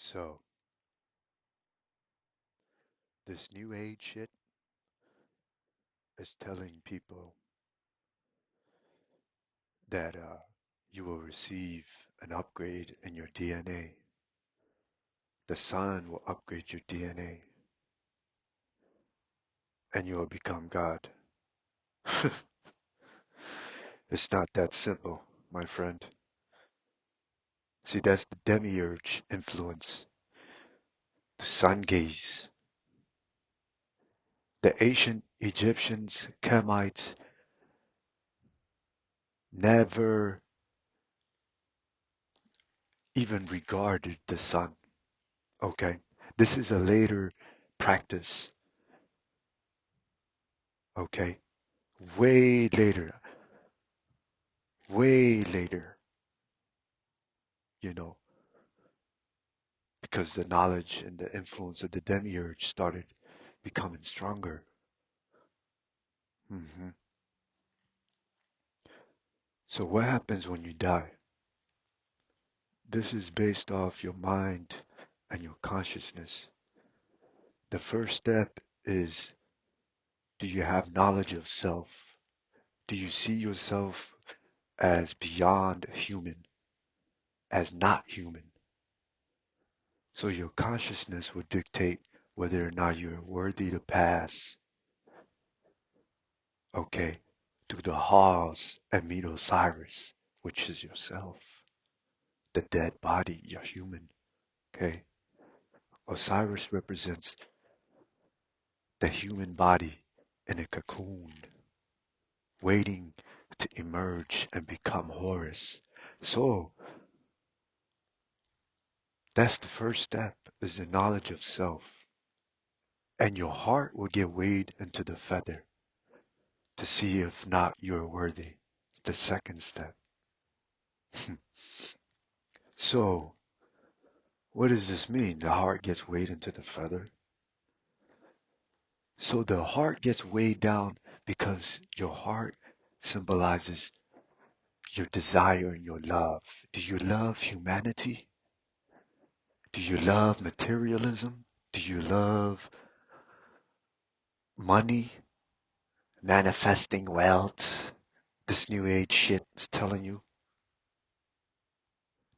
So, this new age shit is telling people that you will receive an upgrade in your DNA. The sun will upgrade your DNA and you will become God. It's not that simple, my friend. See, that's the demiurge influence, the sun gaze. The ancient Egyptians, Kemites, never even regarded the sun. Okay? This is a later practice. Okay? Way later, way later, you know, because the knowledge and the influence of the demiurge started becoming stronger. hmm So, what happens when you die? This is based off your mind and your consciousness. The first step is, do you have knowledge of self? Do you see yourself as beyond human, as not human? So your consciousness will dictate whether or not you're worthy to pass, okay, through the halls and meet Osiris, which is yourself, the dead body, you're human, okay? Osiris represents the human body in a cocoon, waiting to emerge and become Horus. So that's the first step, is the knowledge of self. And your heart will get weighed into the feather to see if not you're worthy. The second step. So, what does this mean? The heart gets weighed into the feather? So the heart gets weighed down because your heart symbolizes your desire and your love. Do you love humanity? Do you love materialism? Do you love money? Manifesting wealth? This new age shit is telling you.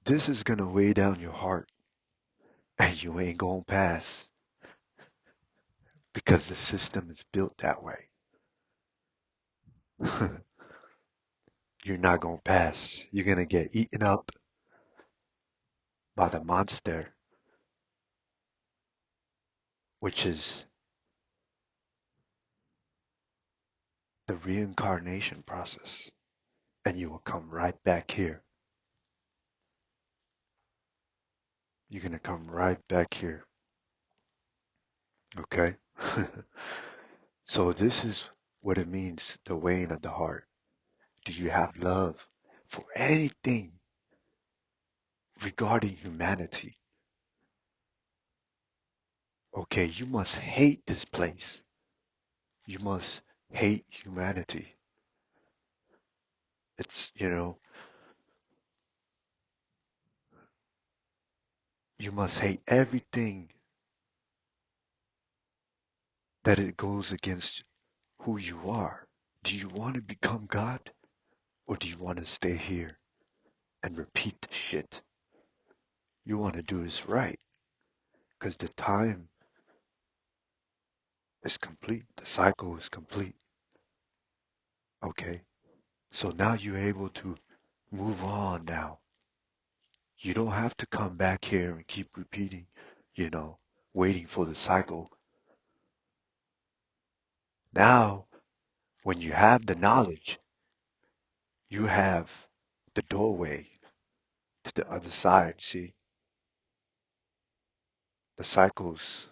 This is gonna weigh down your heart and you ain't gonna pass because the system is built that way. You're not gonna pass. You're gonna get eaten up by the monster, which is the reincarnation process. And you will come right back here. You're gonna come right back here. Okay? So this is what it means, the weighing of the heart. Do you have love for anything regarding humanity? Okay, you must hate this place. You must hate humanity. It's, you must hate everything that it goes against who you are. Do you want to become God or do you want to stay here and repeat the shit? You want to do this right because the time is complete. The cycle is complete. Okay. So now you're able to move on now. You don't have to come back here and keep repeating, you know, waiting for the cycle. Now, when you have the knowledge, you have the doorway to the other side. See, the cycles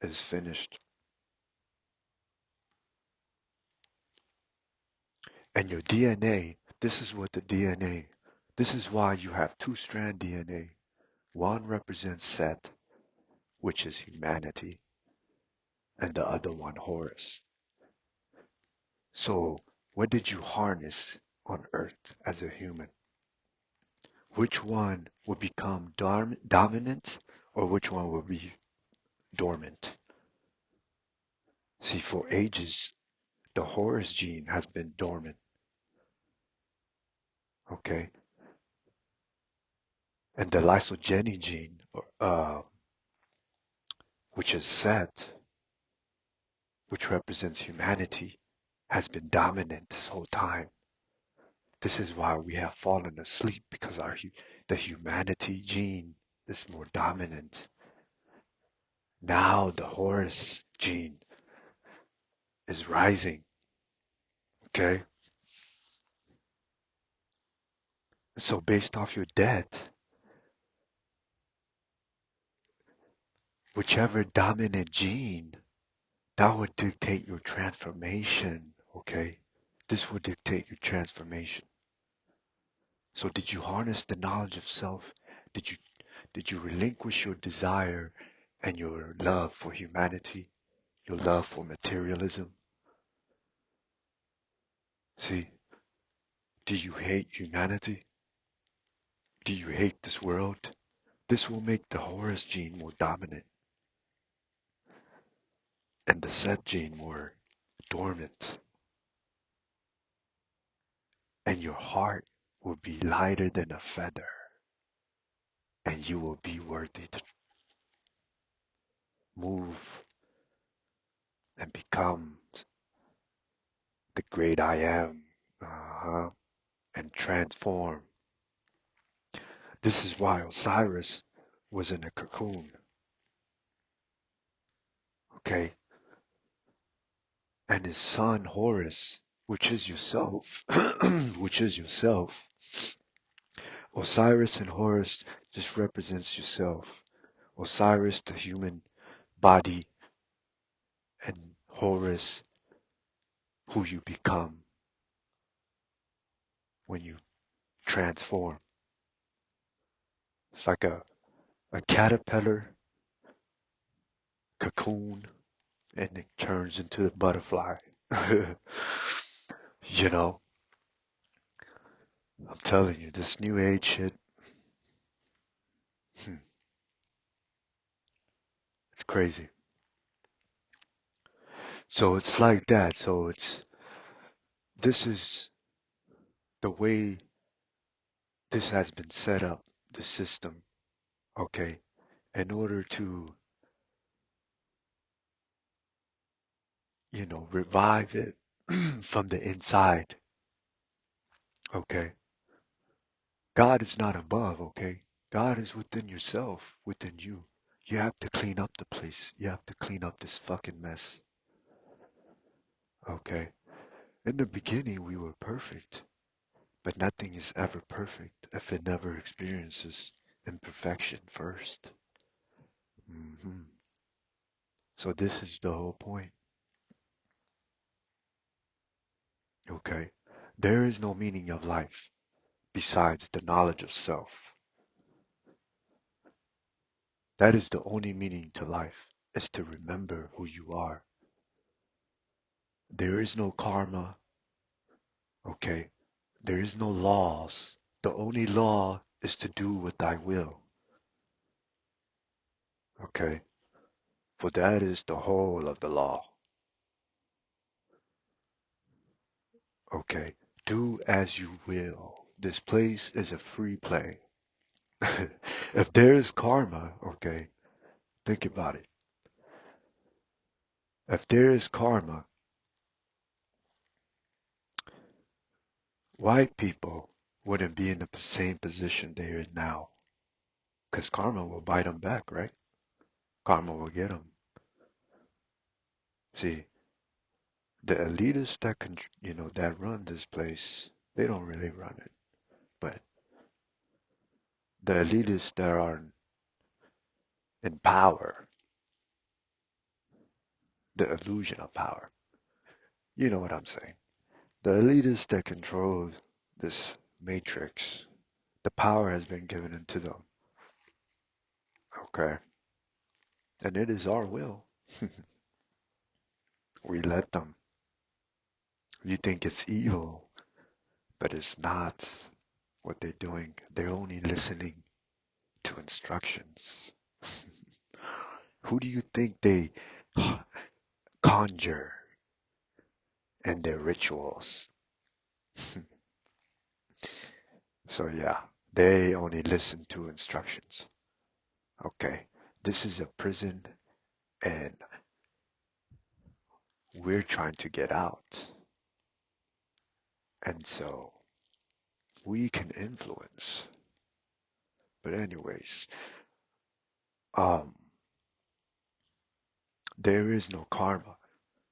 is finished. And your DNA, this is what the DNA, this is why you have two-strand DNA. One represents Seth, which is humanity, and the other one Horus. So, what did you harness on Earth as a human? which one will become dominant or which one will be dormant? See, for ages, the Horus gene has been dormant, okay? And the lysogeny gene, which is Set, which represents humanity, has been dominant this whole time. This is why we have fallen asleep, because the humanity gene is more dominant. Now the Horus gene is rising, okay? So based off your death, whichever dominant gene, that would dictate your transformation, okay? This would dictate your transformation. So did you harness the knowledge of self? Did you did you relinquish your desire and your love for humanity, your love for materialism? See, do you hate humanity? Do you hate this world? This will make the Horus gene more dominant and the Set gene more dormant. And your heart will be lighter than a feather, and you will be worthy to move and become the great I am, and transform. This is why Osiris was in a cocoon, okay? And his son Horus, which is yourself, which is yourself. Osiris and Horus just represents yourself. Osiris, the human body, and Horus, who you become when you transform. It's like a caterpillar, cocoon, and it turns into a butterfly. You know, I'm telling you, this new age shit, hmm, it's crazy. So it's like that. This is the way this has been set up, the system, okay, in order to, revive it from the inside, okay? God is not above, okay? God is within yourself, within you. You have to clean up the place. You have to clean up this fucking mess, okay? In the beginning, we were perfect, but nothing is ever perfect if it never experiences imperfection first. hmm So this is the whole point, okay? There is no meaning of life besides the knowledge of self. That is the only meaning to life, is to remember who you are. There is no karma, okay? There is no laws. The only law is to do what I will, okay? For that is the whole of the law, okay? Do as you will. This place is a free play. If there is karma, okay, think about it. If there is karma, white people wouldn't be in the same position they're in now. Because karma will bite them back, right? Karma will get them. See, the elitists that run this place, they don't really run it. But the elitists that are in power, the illusion of power, you know what I'm saying. The elitists that control this matrix, the power has been given into them, okay? And it is our will. We let them. You think it's evil, but it's not. what they're doing. They're only listening to instructions. Who do you think they conjure in their rituals? So yeah, they only listen to instructions. Okay, this is a prison and we're trying to get out. And so we can influence. But anyways, um, there is no karma.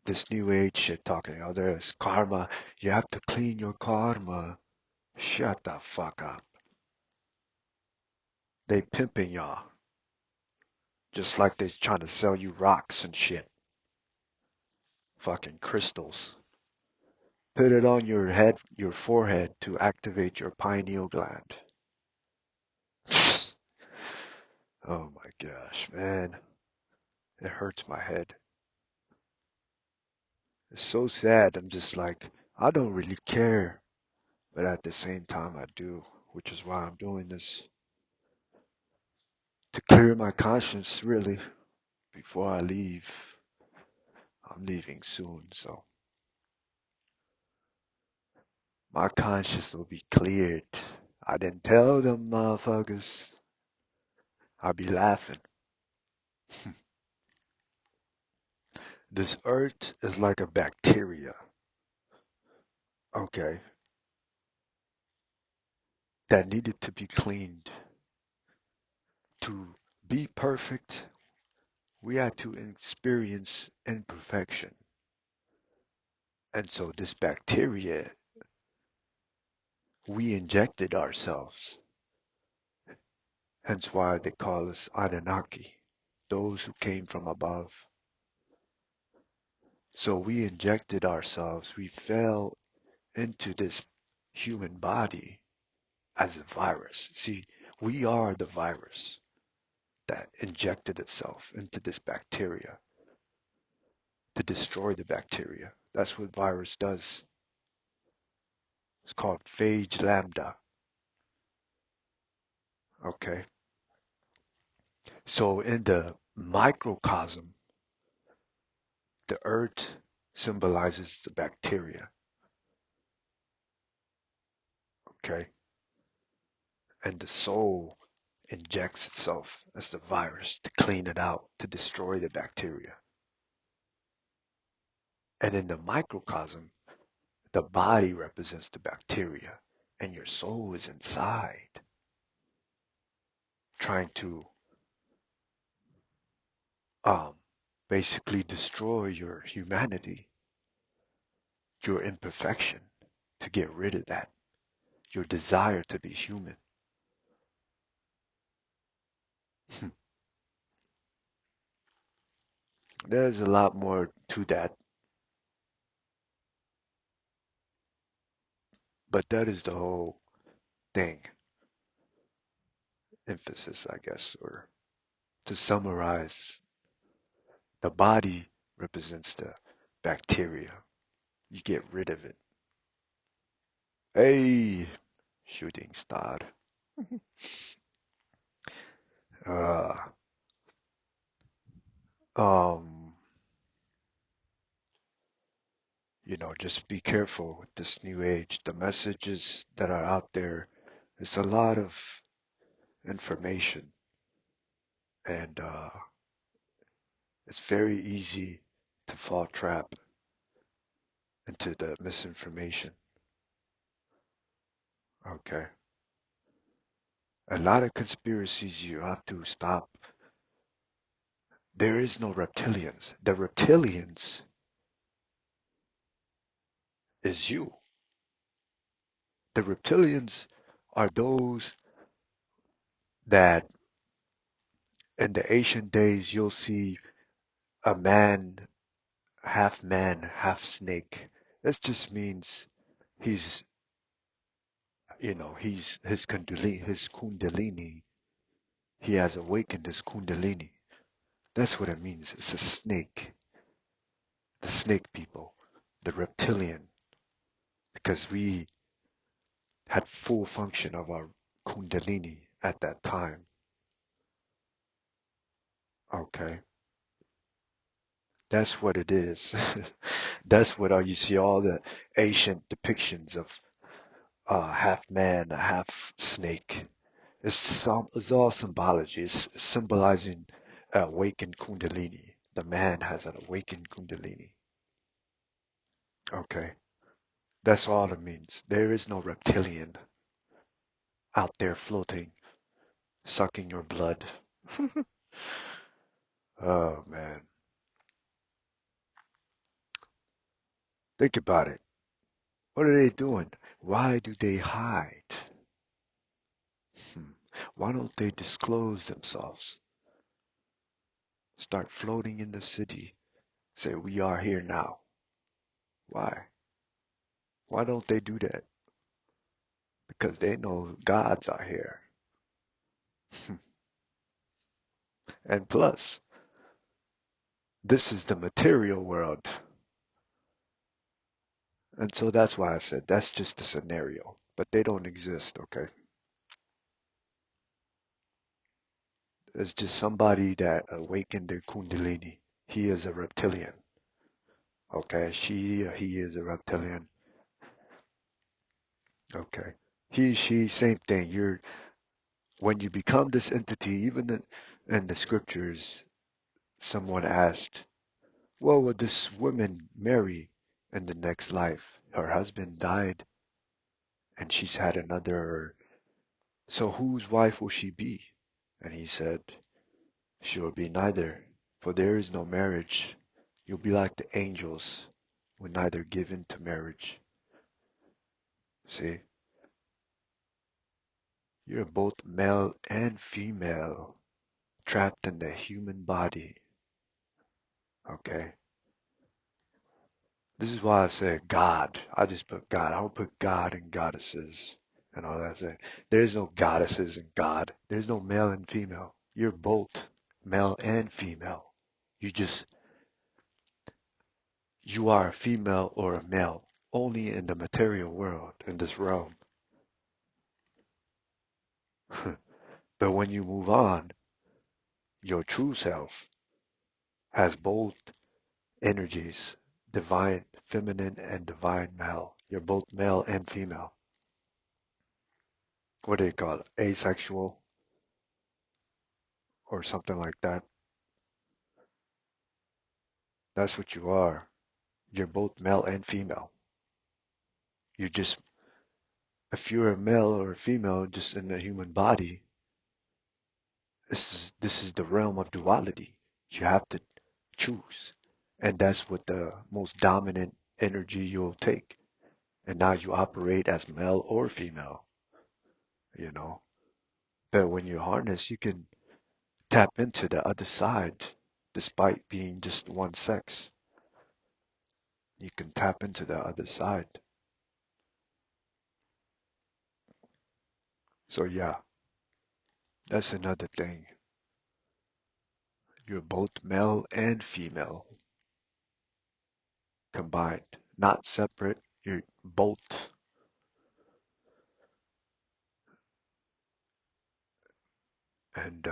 This new age shit talking, oh, there's karma. You have to clean your karma. Shut the fuck up. They pimping y'all. Just like they trying to sell you rocks and shit. Fucking crystals. Put it on your head, your forehead to activate your pineal gland. Oh my gosh, man. It hurts my head. It's so sad. I'm just like, I don't really care. But at the same time, I do, which is why I'm doing this. To clear my conscience, really, before I leave. I'm leaving soon, so my conscience will be cleared. I didn't tell them motherfuckers. I'll be laughing. This earth is like a bacteria, okay, that needed to be cleaned. To be perfect, we had to experience imperfection. And so this bacteria, we injected ourselves. Hence why they call us Anunnaki, those who came from above. So we injected ourselves, we fell into this human body as a virus. See, we are the virus that injected itself into this bacteria to destroy the bacteria. That's what virus does. It's called phage lambda. Okay. So in the microcosm, the earth symbolizes the bacteria. Okay. And the soul injects itself as the virus to clean it out, to destroy the bacteria. And in the microcosm, the body represents the bacteria, and your soul is inside, trying to um, basically destroy your humanity, your imperfection, to get rid of that, your desire to be human. There's a lot more to that, but that is the whole thing, emphasis, I guess, or to summarize, the body represents the bacteria. You get rid of it. Hey, shooting star. Uh, um, just be careful with this new age. The messages that are out there, it's a lot of information, and it's very easy to fall trap into the misinformation. Okay. A lot of conspiracies you have to stop. There is no reptilians. The reptilians is you. The reptilians are those that in the ancient days you'll see a man, half snake. This just means he's, he's his kundalini. He has awakened his kundalini. That's what it means. It's a snake. The snake people, the reptilian, because we had full function of our Kundalini at that time. Okay, that's what it is. That's what you see all the ancient depictions of half man, half snake. It's all symbology. It's symbolizing awakened Kundalini. The man has an awakened Kundalini. Okay, that's all it means. There is no reptilian out there floating, sucking your blood. Oh man, think about it. What are they doing? Why do they hide? Hmm. Why don't they disclose themselves? Start floating in the city. Say, we are here now. Why? Why don't they do that? Because they know gods are here. And plus, this is the material world. And so that's why I said that's just a scenario. But they don't exist, okay? It's just somebody that awakened their kundalini. He is a reptilian. Okay, he is a reptilian. Okay. He, she, same thing. You're when you become this entity, even in the scriptures, someone asked, "What would this woman marry in the next life? Her husband died, and she's had another. So whose wife will she be?" And he said, "She will be neither, for there is no marriage. You'll be like the angels, who neither given to marriage." See, you're both male and female, trapped in the human body. Okay. This is why I say God. I just put God. I don't put God and goddesses and all that thing. There's no goddesses and God. There's no male and female. You're both male and female. You just, you are a female or a male only in the material world, in this realm. But when you move on, your true self has both energies, divine feminine and divine male. You're both male and female. What do you call it? Asexual or something like that. That's what you are. You're both male and female. You just, if you're a male or a female just in a human body, this is the realm of duality. You have to choose. And that's what the most dominant energy you'll take. And now you operate as male or female, you know. But when you harness, you can tap into the other side despite being just one sex. You can tap into the other side. So yeah, that's another thing. You're both male and female combined, not separate. You're both. And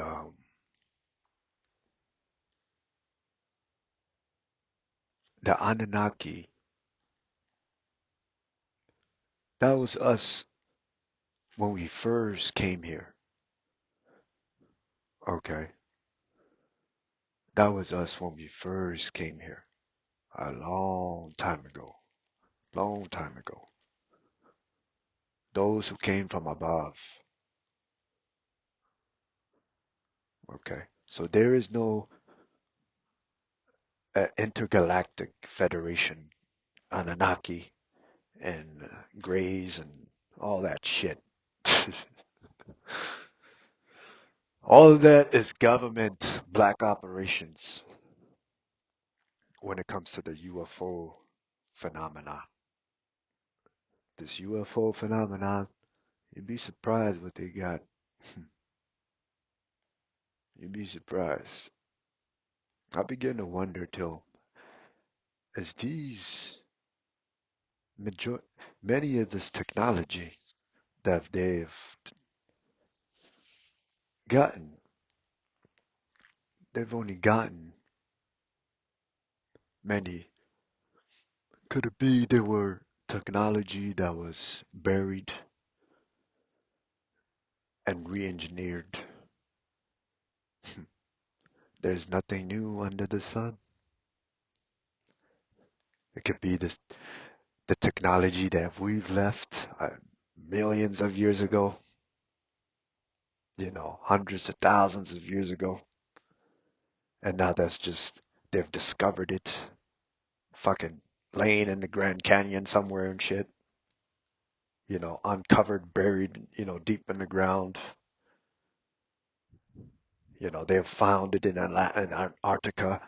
the Anunnaki, that was us when we first came here. Okay. That was us when we first came here. A long time ago. Long time ago. Those who came from above. Okay. So there is no intergalactic federation, Anunnaki, and Greys and all that shit. All of that is government black operations when it comes to the UFO phenomena. This UFO phenomenon, you'd be surprised what they got. You'd be surprised. I begin to wonder till as these major many of this technology that gotten. They've only gotten many. Could it be they were technology that was buried and re-engineered? There's nothing new under the sun. It could be the technology that we've left millions of years ago, hundreds of thousands of years ago. And now they've discovered it, fucking laying in the Grand Canyon somewhere and shit, uncovered, buried, deep in the ground. They've found it in Antarctica,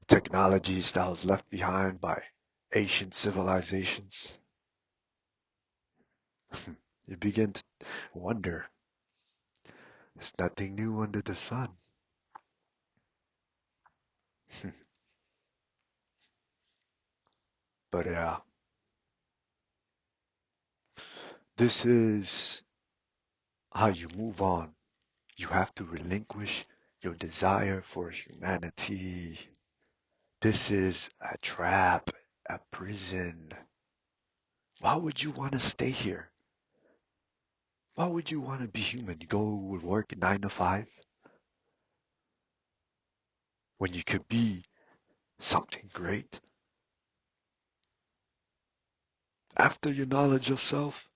technologies that was left behind by ancient civilizations. You begin to wonder, there's nothing new under the sun. But yeah, this is how you move on. You have to relinquish your desire for humanity. This is a trap, a prison. Why would you want to stay here? Why would you want to be human? You go to work 9 to 5 when you could be something great. After your knowledge of self,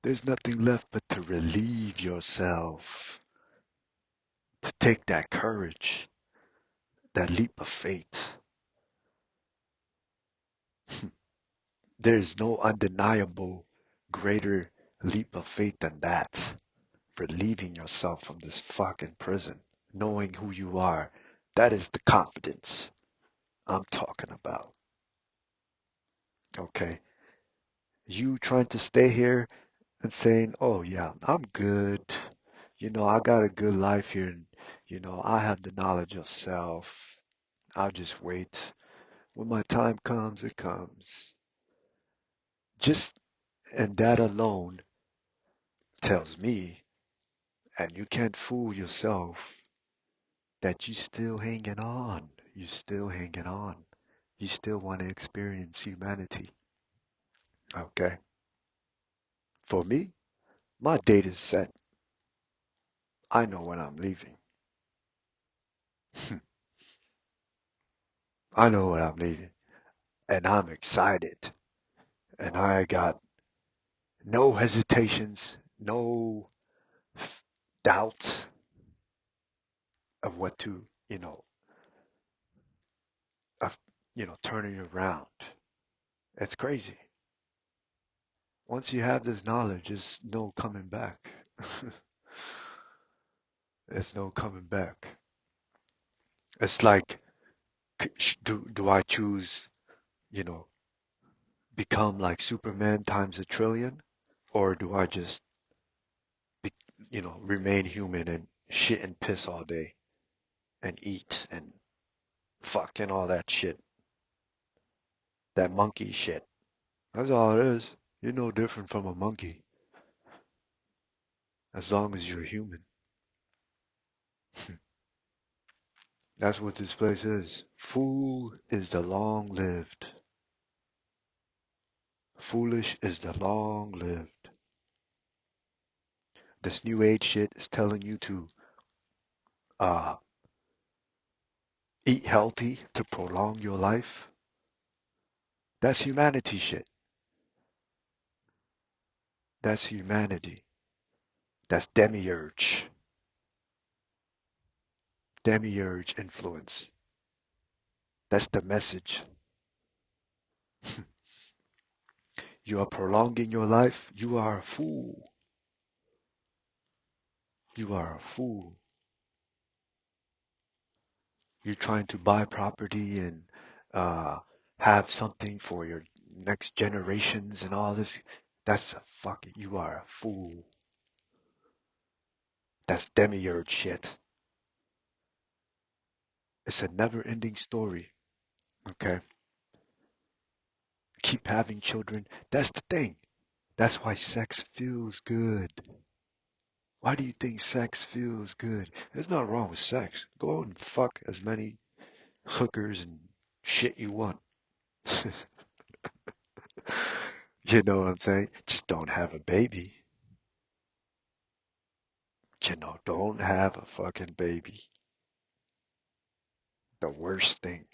there's nothing left but to relieve yourself, to take that courage, that leap of faith. There's no undeniable greater leap of faith than that. Relieving yourself from this fucking prison, knowing who you are. That is the confidence I'm talking about. Okay? You trying to stay here and saying, oh yeah, I'm good. I got a good life here. And, I have the knowledge of self. I'll just wait. When my time comes, it comes. Just, and that alone tells me, and you can't fool yourself, that you still hanging on. You still hanging on. You still want to experience humanity. Okay. For me, my date is set. I know when I'm leaving. I know when I'm leaving. And I'm excited. And I got no hesitations, no doubts of what to, of, turning around. It's crazy. Once you have this knowledge, there's no coming back. There's no coming back. It's like, do I choose, you know, become like Superman times a trillion, or do I just, be, remain human and shit and piss all day and eat and fuck and all that shit, that monkey shit? That's all it is. You're no different from a monkey as long as you're human. That's what this place is. Fool is the long lived. Foolish is the long lived. This new age shit is telling you to uh, eat healthy to prolong your life. That's humanity shit. That's humanity. That's demiurge. Demiurge influence. That's the message. You are prolonging your life. You are a fool. You are a fool. You're trying to buy property and uh, have something for your next generations and all this. That's a fucking, you are a fool. That's demiurge shit. It's a never ending story. Okay? Keep having children. That's the thing. That's why sex feels good. Why do you think sex feels good? There's nothing wrong with sex. Go out and fuck as many hookers and shit you want. You know what I'm saying? Just don't have a baby. Don't have a fucking baby. The worst thing.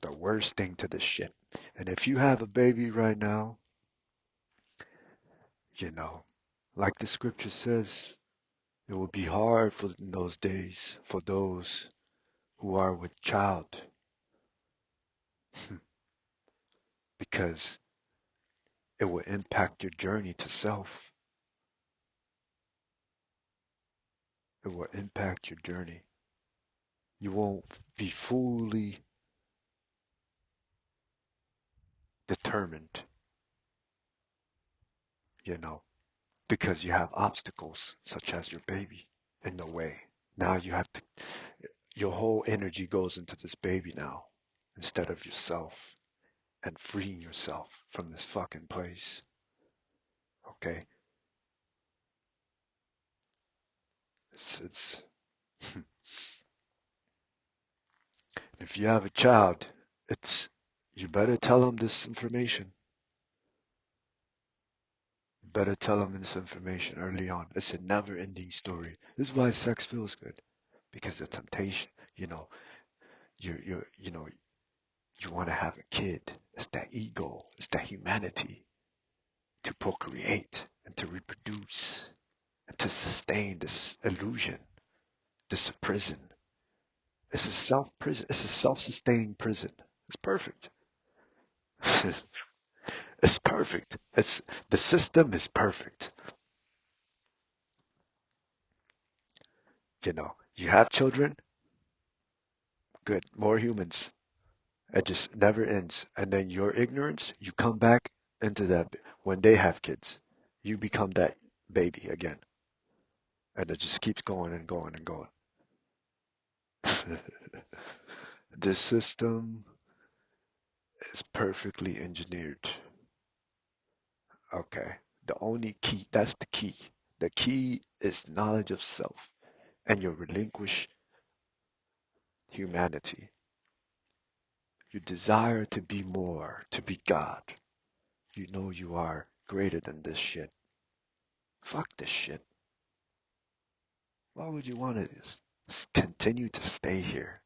The worst thing to this shit. And if you have a baby right now, you know, like the scripture says, it will be hard for in those days for those who are with child because it will impact your journey to self. It will impact your journey. You won't be fully determined, you know, because you have obstacles such as your baby in the way. Now you have to, your whole energy goes into this baby now instead of yourself and freeing yourself from this fucking place. Okay? It's if you have a child, it's you better tell them this information. You better tell them this information early on. It's a never-ending story. This is why sex feels good, because the temptation. You know, you want to have a kid. It's that ego. It's that humanity to procreate and to reproduce and to sustain this illusion, this prison. It's a self-prison. It's a self-sustaining prison. It's perfect. It's perfect. It's the system is perfect. You have children, good, more humans. It just never ends. And then your ignorance, you come back into that when they have kids. You become that baby again. And it just keeps going and going and going. This system is perfectly engineered. Okay. The only key, that's the key. The key is knowledge of self and your relinquish humanity. You desire to be more, to be God. You know you are greater than this shit. Fuck this shit. Why would you want to continue to stay here?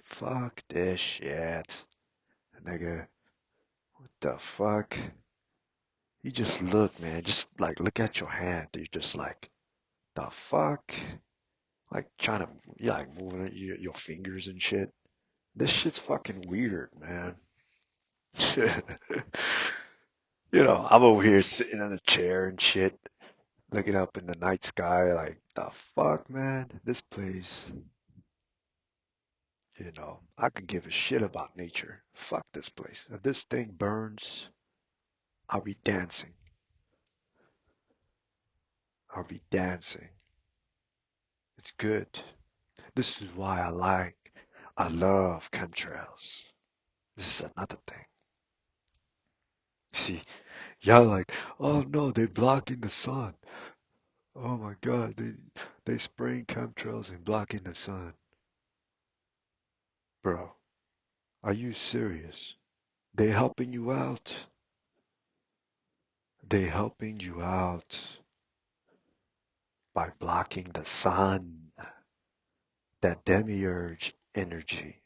Fuck this shit. Nigga, what the fuck? You just look, man. Just like look at your hand. You're just like, the fuck? Like trying to, you like moving your fingers and shit. This shit's fucking weird, man. I'm over here sitting in a chair and shit, looking up in the night sky like, the fuck, man? This place, I could give a shit about nature. Fuck this place. If this thing burns, I'll be dancing. I'll be dancing. It's good. This is why I love chemtrails. This is another thing. See, y'all like, oh no, they're blocking the sun. Oh my God, they spraying chemtrails and blocking the sun. Bro, are you serious? They helping you out. They helping you out by blocking the sun, that demiurge energy.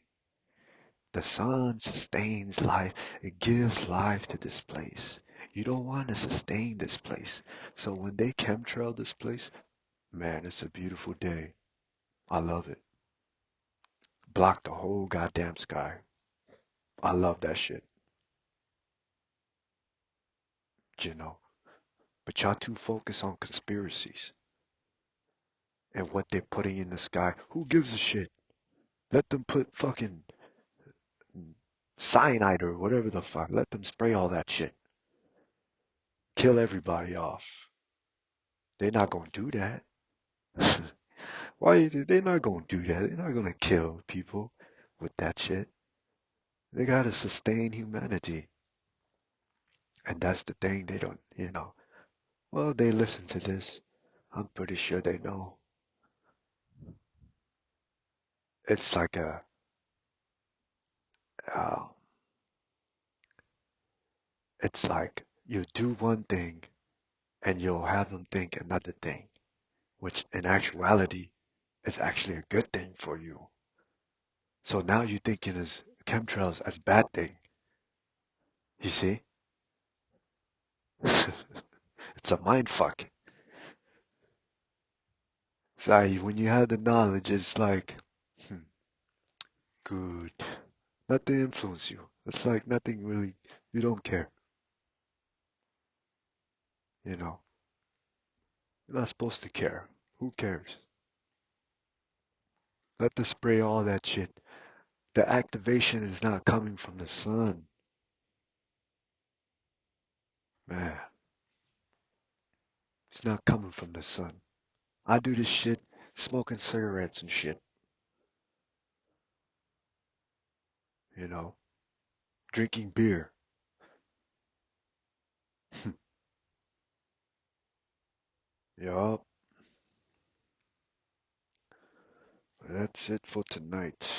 The sun sustains life. It gives life to this place. You don't want to sustain this place. So when they chemtrail this place, man, it's a beautiful day. I love it. Block the whole goddamn sky. I love that shit, you know. But y'all too focused on conspiracies and what they're putting in the sky. Who gives a shit? Let them put fucking cyanide or whatever the fuck. Let them spray all that shit. Kill everybody off. They're not gonna do that. Why you think they're not gonna do that? They're not gonna kill people with that shit. They gotta sustain humanity. And that's the thing, they don't, well, they listen to this. I'm pretty sure they know. It's like uh, it's like you do one thing and you'll have them think another thing, which in actuality is actually a good thing for you. So now you're thinking as chemtrails as bad thing. You see? It's a mind fuck. So when you have the knowledge, it's like, hmm, good. Nothing influence you. It's like nothing really, you don't care. You know, you're not supposed to care. Who cares? Let the spray all that shit. The activation is not coming from the sun. Man, it's not coming from the sun. I do this shit smoking cigarettes and shit, you know, drinking beer. Yup, that's it for tonight.